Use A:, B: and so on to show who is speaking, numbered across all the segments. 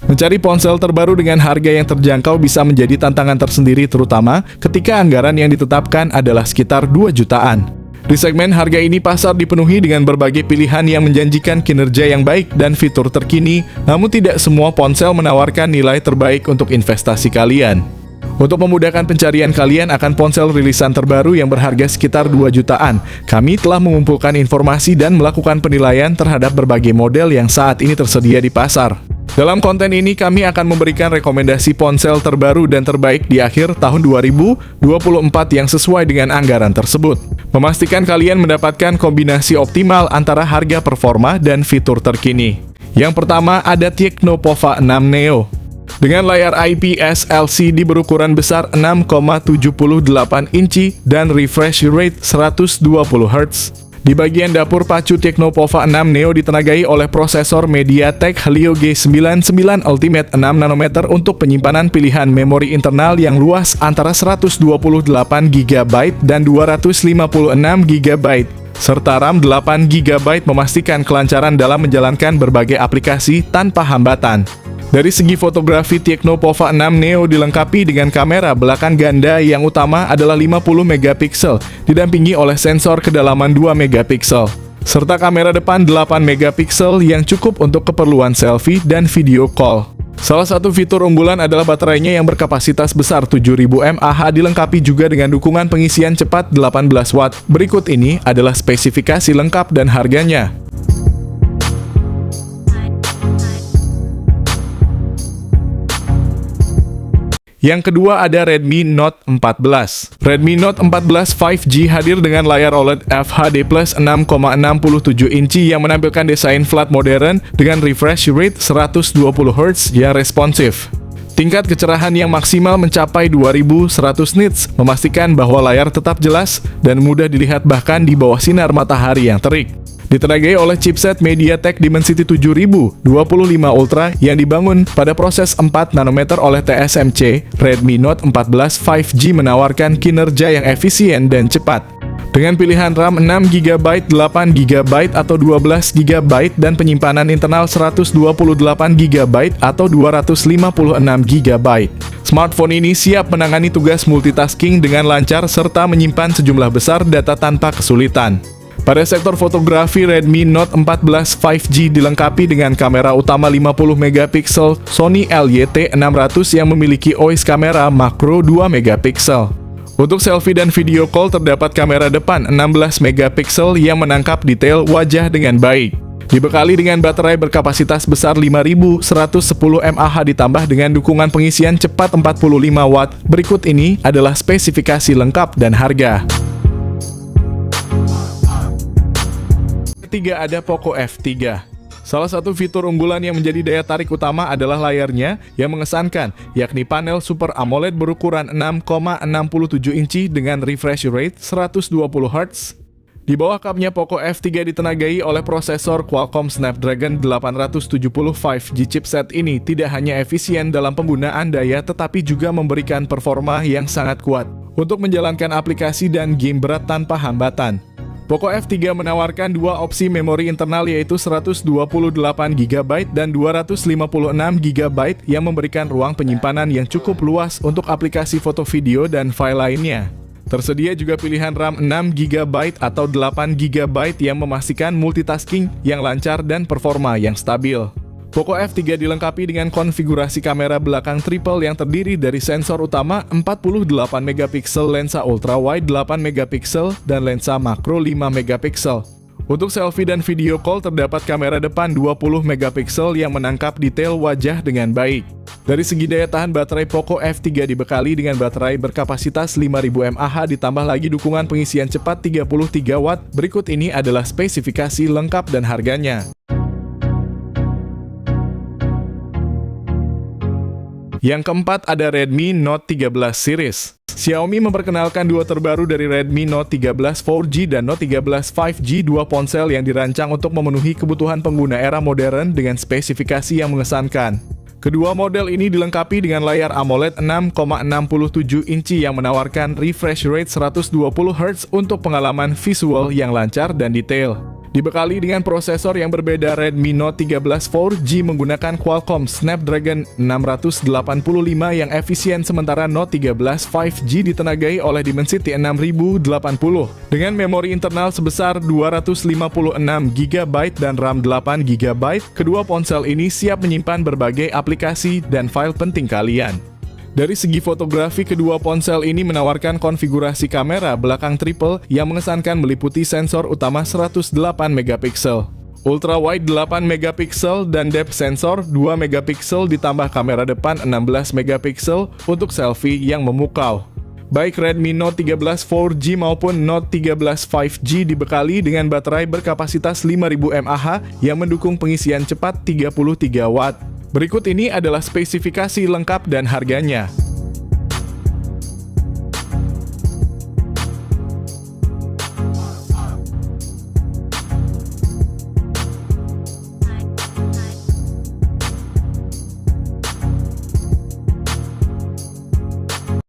A: Mencari ponsel terbaru dengan harga yang terjangkau bisa menjadi tantangan tersendiri, terutama ketika anggaran yang ditetapkan adalah sekitar 2 jutaan. Di segmen harga ini, pasar dipenuhi dengan berbagai pilihan yang menjanjikan kinerja yang baik dan fitur terkini, namun tidak semua ponsel menawarkan nilai terbaik untuk investasi kalian. Untuk memudahkan pencarian kalian akan ponsel rilisan terbaru yang berharga sekitar 2 jutaan, kami telah mengumpulkan informasi dan melakukan penilaian terhadap berbagai model yang saat ini tersedia di pasar. Dalam konten ini, kami akan memberikan rekomendasi ponsel terbaru dan terbaik di akhir tahun 2024 yang sesuai dengan anggaran tersebut. Memastikan kalian mendapatkan kombinasi optimal antara harga, performa, dan fitur terkini. Yang pertama ada Tecno Pova 6 Neo. Dengan layar IPS LCD berukuran besar 6,78 inci dan refresh rate 120 Hz. Di bagian dapur pacu, Tecno Pova 6 Neo ditenagai oleh prosesor MediaTek Helio G99 Ultimate 6 nanometer untuk penyimpanan pilihan memori internal yang luas antara 128 GB dan 256 GB, serta RAM 8 GB memastikan kelancaran dalam menjalankan berbagai aplikasi tanpa hambatan. Dari segi fotografi, Tecno Pova 6 Neo dilengkapi dengan kamera belakang ganda yang utama adalah 50 megapiksel, didampingi oleh sensor kedalaman 2 megapiksel, serta kamera depan 8 megapiksel yang cukup untuk keperluan selfie dan video call. Salah satu fitur unggulan adalah baterainya yang berkapasitas besar 7000 mAh, dilengkapi juga dengan dukungan pengisian cepat 18 watt. Berikut ini adalah spesifikasi lengkap dan harganya. Yang kedua ada Redmi Note 14. Redmi Note 14 5G hadir dengan layar OLED FHD+ 6,67 inci yang menampilkan desain flat modern dengan refresh rate 120 Hz yang responsif. Tingkat kecerahan yang maksimal mencapai 2100 nits, memastikan bahwa layar tetap jelas dan mudah dilihat bahkan di bawah sinar matahari yang terik. Ditenagai oleh chipset MediaTek Dimensity 7025 Ultra yang dibangun pada proses 4 nanometer oleh TSMC, Redmi Note 14 5G menawarkan kinerja yang efisien dan cepat. Dengan pilihan RAM 6GB, 8GB, atau 12GB dan penyimpanan internal 128GB atau 256GB. Smartphone ini siap menangani tugas multitasking dengan lancar serta menyimpan sejumlah besar data tanpa kesulitan. Pada sektor fotografi, Redmi Note 14 5G dilengkapi dengan kamera utama 50 megapiksel Sony LYT600 yang memiliki OIS kamera makro 2 megapiksel. Untuk selfie dan video call terdapat kamera depan 16 megapiksel yang menangkap detail wajah dengan baik. Dibekali dengan baterai berkapasitas besar 5110 mAh ditambah dengan dukungan pengisian cepat 45 watt. Berikut ini adalah spesifikasi lengkap dan harga. Ketiga ada Poco F3. Salah satu fitur unggulan yang menjadi daya tarik utama adalah layarnya yang mengesankan, yakni panel Super AMOLED berukuran 6,67 inci dengan refresh rate 120 Hz. Di bawah kapnya, Poco F3 ditenagai oleh prosesor Qualcomm Snapdragon 870 5G. Chipset ini tidak hanya efisien dalam penggunaan daya, tetapi juga memberikan performa yang sangat kuat untuk menjalankan aplikasi dan game berat tanpa hambatan. Poco F3 menawarkan dua opsi memori internal, yaitu 128GB dan 256GB yang memberikan ruang penyimpanan yang cukup luas untuk aplikasi foto, video, dan file lainnya. Tersedia juga pilihan RAM 6GB atau 8GB yang memastikan multitasking yang lancar dan performa yang stabil. Poco F3 dilengkapi dengan konfigurasi kamera belakang triple yang terdiri dari sensor utama 48 megapiksel, lensa ultra wide 8 megapiksel, dan lensa makro 5 megapiksel. Untuk selfie dan video call terdapat kamera depan 20 megapiksel yang menangkap detail wajah dengan baik. Dari segi daya tahan baterai, Poco F3 dibekali dengan baterai berkapasitas 5000 mAh ditambah lagi dukungan pengisian cepat 33 watt. Berikut ini adalah spesifikasi lengkap dan harganya. Yang keempat ada Redmi Note 13 series. Xiaomi memperkenalkan dua terbaru dari Redmi Note 13 4G dan Note 13 5G, dua ponsel yang dirancang untuk memenuhi kebutuhan pengguna era modern dengan spesifikasi yang mengesankan. Kedua model ini dilengkapi dengan layar AMOLED 6,67 inci yang menawarkan refresh rate 120 Hz untuk pengalaman visual yang lancar dan detail. Dibekali dengan prosesor yang berbeda, Redmi Note 13 4G menggunakan Qualcomm Snapdragon 685 yang efisien, sementara Note 13 5G ditenagai oleh Dimensity 6080 dengan memori internal sebesar 256GB dan RAM 8GB. Kedua ponsel ini siap menyimpan berbagai aplikasi dan file penting kalian. Dari segi fotografi, kedua ponsel ini menawarkan konfigurasi kamera belakang triple yang mengesankan meliputi sensor utama 108 megapiksel, ultra wide 8 megapiksel, dan depth sensor 2 megapiksel ditambah kamera depan 16 megapiksel untuk selfie yang memukau. Baik Redmi Note 13 4G maupun Note 13 5G dibekali dengan baterai berkapasitas 5000 mAh yang mendukung pengisian cepat 33 Watt. Berikut ini adalah spesifikasi lengkap dan harganya.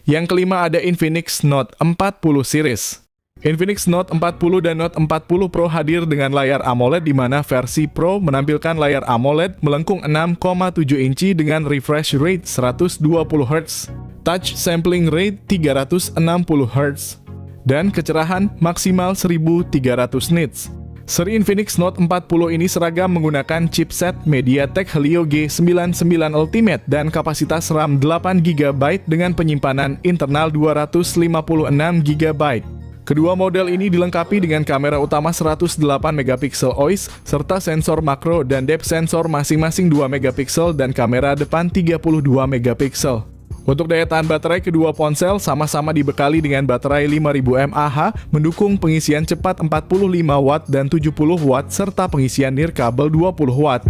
A: Yang kelima ada Infinix Note 40 series. Infinix Note 40 dan Note 40 Pro hadir dengan layar AMOLED, di mana versi Pro menampilkan layar AMOLED melengkung 6,7 inci dengan refresh rate 120Hz, touch sampling rate 360Hz, dan kecerahan maksimal 1300 nits. Seri Infinix Note 40 ini seragam menggunakan chipset MediaTek Helio G99 Ultimate dan kapasitas RAM 8GB dengan penyimpanan internal 256GB. Kedua model ini dilengkapi dengan kamera utama 108 megapiksel OIS serta sensor makro dan depth sensor masing-masing 2 megapiksel dan kamera depan 32 megapiksel. Untuk daya tahan baterai, kedua ponsel sama-sama dibekali dengan baterai 5000 mAh, mendukung pengisian cepat 45 Watt dan 70 Watt serta pengisian nirkabel 20 Watt.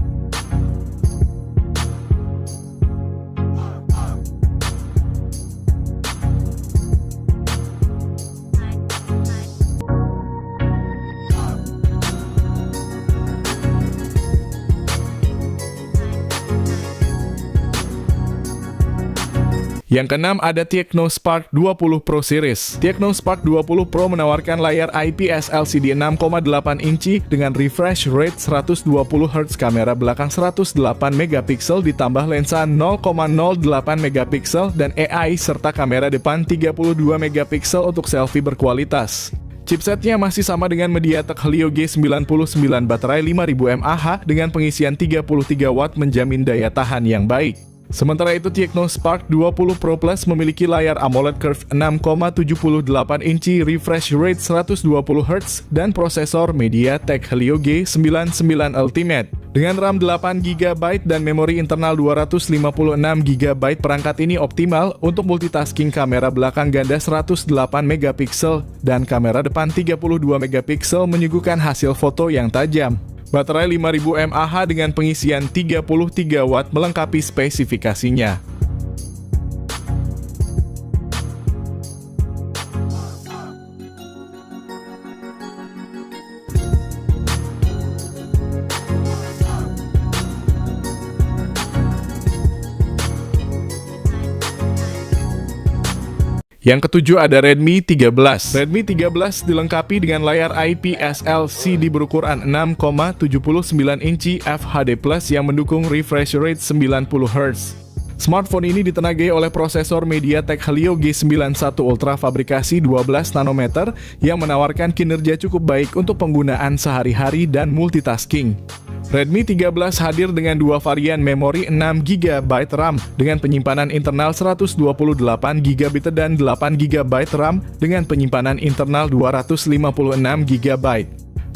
A: Yang keenam ada Tecno Spark 20 Pro Series. Tecno Spark 20 Pro menawarkan layar IPS LCD 6,8 inci dengan refresh rate 120Hz, kamera belakang 108 megapiksel ditambah lensa 0,08 megapiksel dan AI, serta kamera depan 32 megapiksel untuk selfie berkualitas. Chipsetnya masih sama dengan MediaTek Helio G99, baterai 5000 mAh dengan pengisian 33 Watt menjamin daya tahan yang baik. Sementara itu, Tecno Spark 20 Pro Plus memiliki layar AMOLED Curve 6,78 inci, refresh rate 120Hz, dan prosesor MediaTek Helio G99 Ultimate. Dengan RAM 8GB dan memori internal 256GB, perangkat ini optimal untuk multitasking. Kamera belakang ganda 108 megapiksel dan kamera depan 32 megapiksel menyuguhkan hasil foto yang tajam. Baterai 5000 mAh dengan pengisian 33 Watt melengkapi spesifikasinya. Yang ketujuh ada Redmi 13. Redmi 13 dilengkapi dengan layar IPS LCD berukuran 6,79 inci FHD+ yang mendukung refresh rate 90Hz. Smartphone ini ditenagai oleh prosesor MediaTek Helio G91 Ultra fabrikasi 12 nanometer yang menawarkan kinerja cukup baik untuk penggunaan sehari-hari dan multitasking. Redmi 13 hadir dengan dua varian memori 6GB RAM dengan penyimpanan internal 128GB dan 8GB RAM dengan penyimpanan internal 256GB.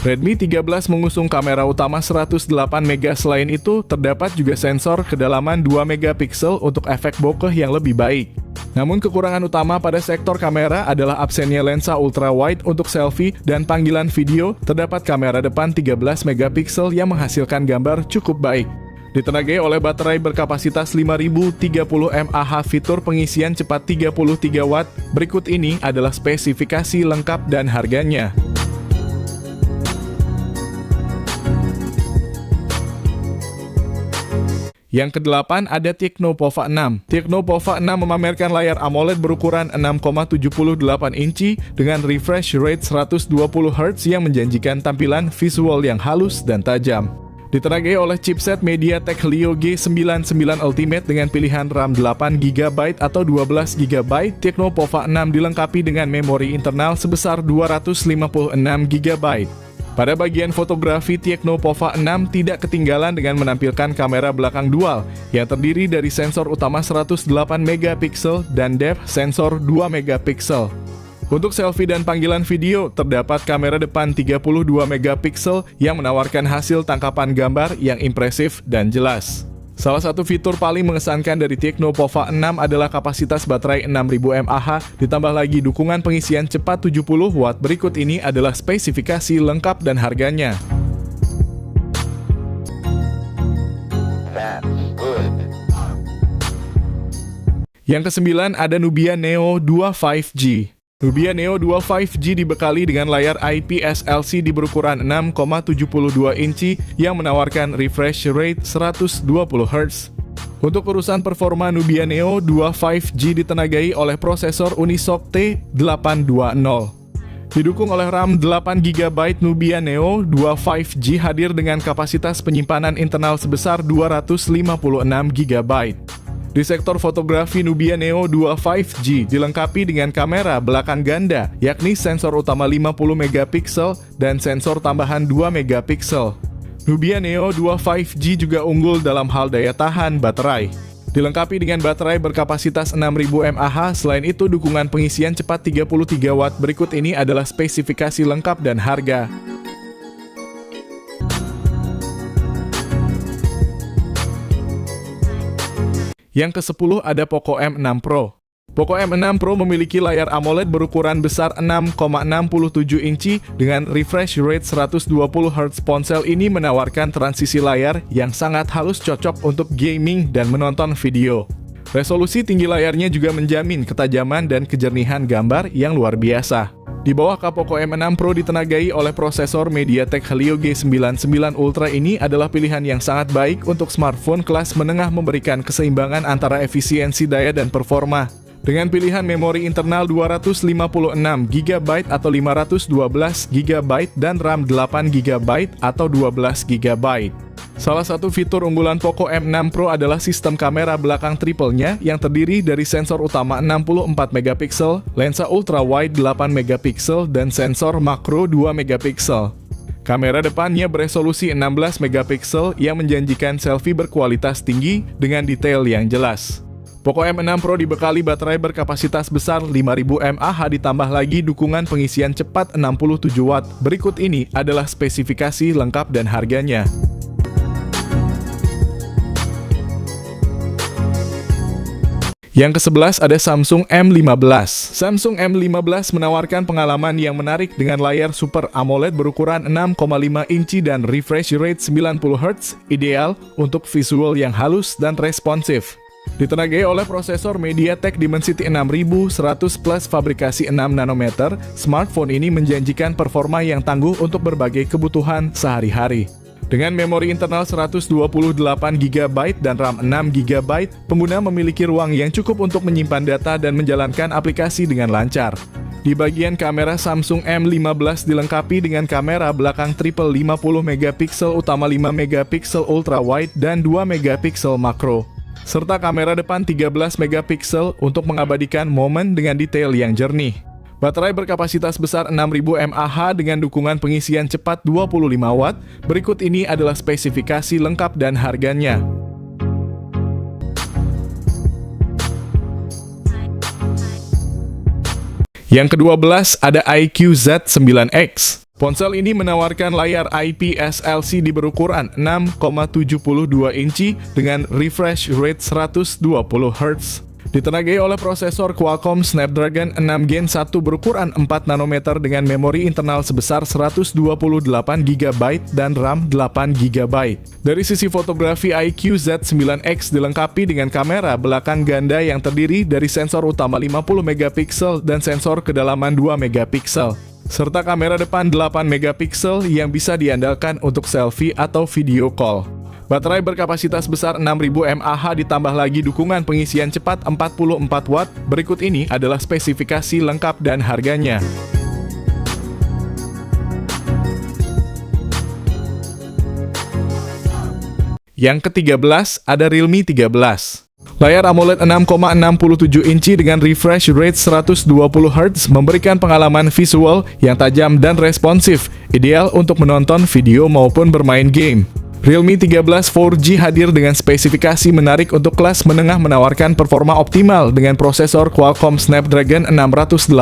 A: Redmi 13 mengusung kamera utama 108MP. Selain itu, terdapat juga sensor kedalaman 2MP untuk efek bokeh yang lebih baik. Namun kekurangan utama pada sektor kamera adalah absennya lensa ultrawide untuk selfie dan panggilan video. Terdapat kamera depan 13MP yang menghasilkan gambar cukup baik. Ditenagai oleh baterai berkapasitas 5030 mAh, fitur pengisian cepat 33 Watt. Berikut ini adalah spesifikasi lengkap dan harganya. Yang kedelapan ada Tecno-Pova 6. Tecno-Pova 6 memamerkan layar AMOLED berukuran 6,78 inci dengan refresh rate 120 Hz yang menjanjikan tampilan visual yang halus dan tajam. Ditenagai oleh chipset MediaTek Helio G99 Ultimate dengan pilihan RAM 8GB atau 12GB, Tecno-Pova 6 dilengkapi dengan memori internal sebesar 256GB. Pada bagian fotografi, Tecno-Pova 6 tidak ketinggalan dengan menampilkan kamera belakang dual yang terdiri dari sensor utama 108MP dan depth sensor 2MP. Untuk selfie dan panggilan video, terdapat kamera depan 32MP yang menawarkan hasil tangkapan gambar yang impresif dan jelas. Salah satu fitur paling mengesankan dari Tecno-Pova 6 adalah kapasitas baterai 6000 mAh, ditambah lagi dukungan pengisian cepat 70W. Berikut ini adalah spesifikasi lengkap dan harganya. Yang kesembilan ada Nubia Neo 2 5G. Nubia Neo 2 5G dibekali dengan layar IPS LCD berukuran 6,72 inci yang menawarkan refresh rate 120 Hz. Untuk urusan performa, Nubia Neo 2 5G ditenagai oleh prosesor Unisoc T820. Didukung oleh RAM 8GB, Nubia Neo 2 5G hadir dengan kapasitas penyimpanan internal sebesar 256GB. Di sektor fotografi, Nubia Neo 2 5G dilengkapi dengan kamera belakang ganda, yakni sensor utama 50MP dan sensor tambahan 2MP. Nubia Neo 2 5G juga unggul dalam hal daya tahan baterai. Dilengkapi dengan baterai berkapasitas 6000 mAh, selain itu dukungan pengisian cepat 33W. Berikut ini adalah spesifikasi lengkap dan harga. Yang ke-10 ada Poco M6 Pro. Poco M6 Pro memiliki layar AMOLED berukuran besar 6,67 inci dengan refresh rate 120Hz. Ponsel ini menawarkan transisi layar yang sangat halus, cocok untuk gaming dan menonton video. Resolusi tinggi layarnya juga menjamin ketajaman dan kejernihan gambar yang luar biasa. Di bawah Poco M6 Pro ditenagai oleh prosesor MediaTek Helio G99 Ultra. Ini adalah pilihan yang sangat baik untuk smartphone kelas menengah, memberikan keseimbangan antara efisiensi daya dan performa. Dengan pilihan memori internal 256GB atau 512GB dan RAM 8GB atau 12GB. Salah satu fitur unggulan Poco M6 Pro adalah sistem kamera belakang triple-nya yang terdiri dari sensor utama 64MP, lensa ultra wide 8MP, dan sensor makro 2MP. Kamera depannya beresolusi 16MP yang menjanjikan selfie berkualitas tinggi dengan detail yang jelas. Poco M6 Pro dibekali baterai berkapasitas besar 5000 mAh, ditambah lagi dukungan pengisian cepat 67W. Berikut ini adalah spesifikasi lengkap dan harganya. Yang ke-11 ada Samsung M15. Samsung M15 menawarkan pengalaman yang menarik dengan layar Super AMOLED berukuran 6,5 inci dan refresh rate 90Hz, ideal untuk visual yang halus dan responsif. Ditenagai oleh prosesor MediaTek Dimensity 6100 Plus fabrikasi 6 nanometer, smartphone ini menjanjikan performa yang tangguh untuk berbagai kebutuhan sehari-hari. Dengan memori internal 128GB dan RAM 6GB, pengguna memiliki ruang yang cukup untuk menyimpan data dan menjalankan aplikasi dengan lancar. Di bagian kamera, Samsung M15 dilengkapi dengan kamera belakang triple 50MP utama 5MP ultra wide dan 2MP makro, serta kamera depan 13MP untuk mengabadikan momen dengan detail yang jernih. Baterai berkapasitas besar 6000 mAh dengan dukungan pengisian cepat 25W. Berikut ini adalah spesifikasi lengkap dan harganya. Yang ke-12 ada iQOO Z9X. Ponsel ini menawarkan layar IPS LCD berukuran 6,72 inci dengan refresh rate 120Hz. Ditenagai oleh prosesor Qualcomm Snapdragon 6 Gen 1 berukuran 4 nanometer dengan memori internal sebesar 128GB dan RAM 8GB. Dari sisi fotografi, iQOO Z9X dilengkapi dengan kamera belakang ganda yang terdiri dari sensor utama 50MP dan sensor kedalaman 2MP, serta kamera depan 8MP yang bisa diandalkan untuk selfie atau video call. Baterai berkapasitas besar 6000 mAh ditambah lagi dukungan pengisian cepat 44 Watt. Berikut ini adalah spesifikasi lengkap dan harganya. Yang ke-13 ada Realme 13. Layar AMOLED 6,67 inci dengan refresh rate 120 Hz memberikan pengalaman visual yang tajam dan responsif, ideal untuk menonton video maupun bermain game. Realme 13 4G hadir dengan spesifikasi menarik untuk kelas menengah, menawarkan performa optimal dengan prosesor Qualcomm Snapdragon 685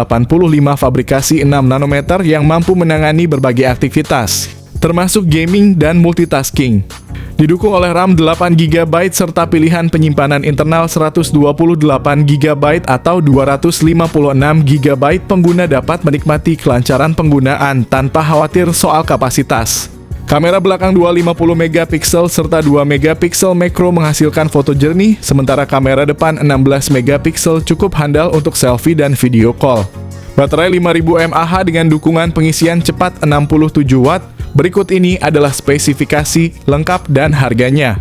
A: fabrikasi 6 nanometer yang mampu menangani berbagai aktivitas, termasuk gaming dan multitasking. Didukung oleh RAM 8GB serta pilihan penyimpanan internal 128GB atau 256GB, pengguna dapat menikmati kelancaran penggunaan tanpa khawatir soal kapasitas. Kamera belakang 250MP serta 2MP makro menghasilkan foto jernih, sementara kamera depan 16MP cukup handal untuk selfie dan video call. Baterai 5000 mAh dengan dukungan pengisian cepat 67 Watt. Berikut ini adalah spesifikasi lengkap dan harganya.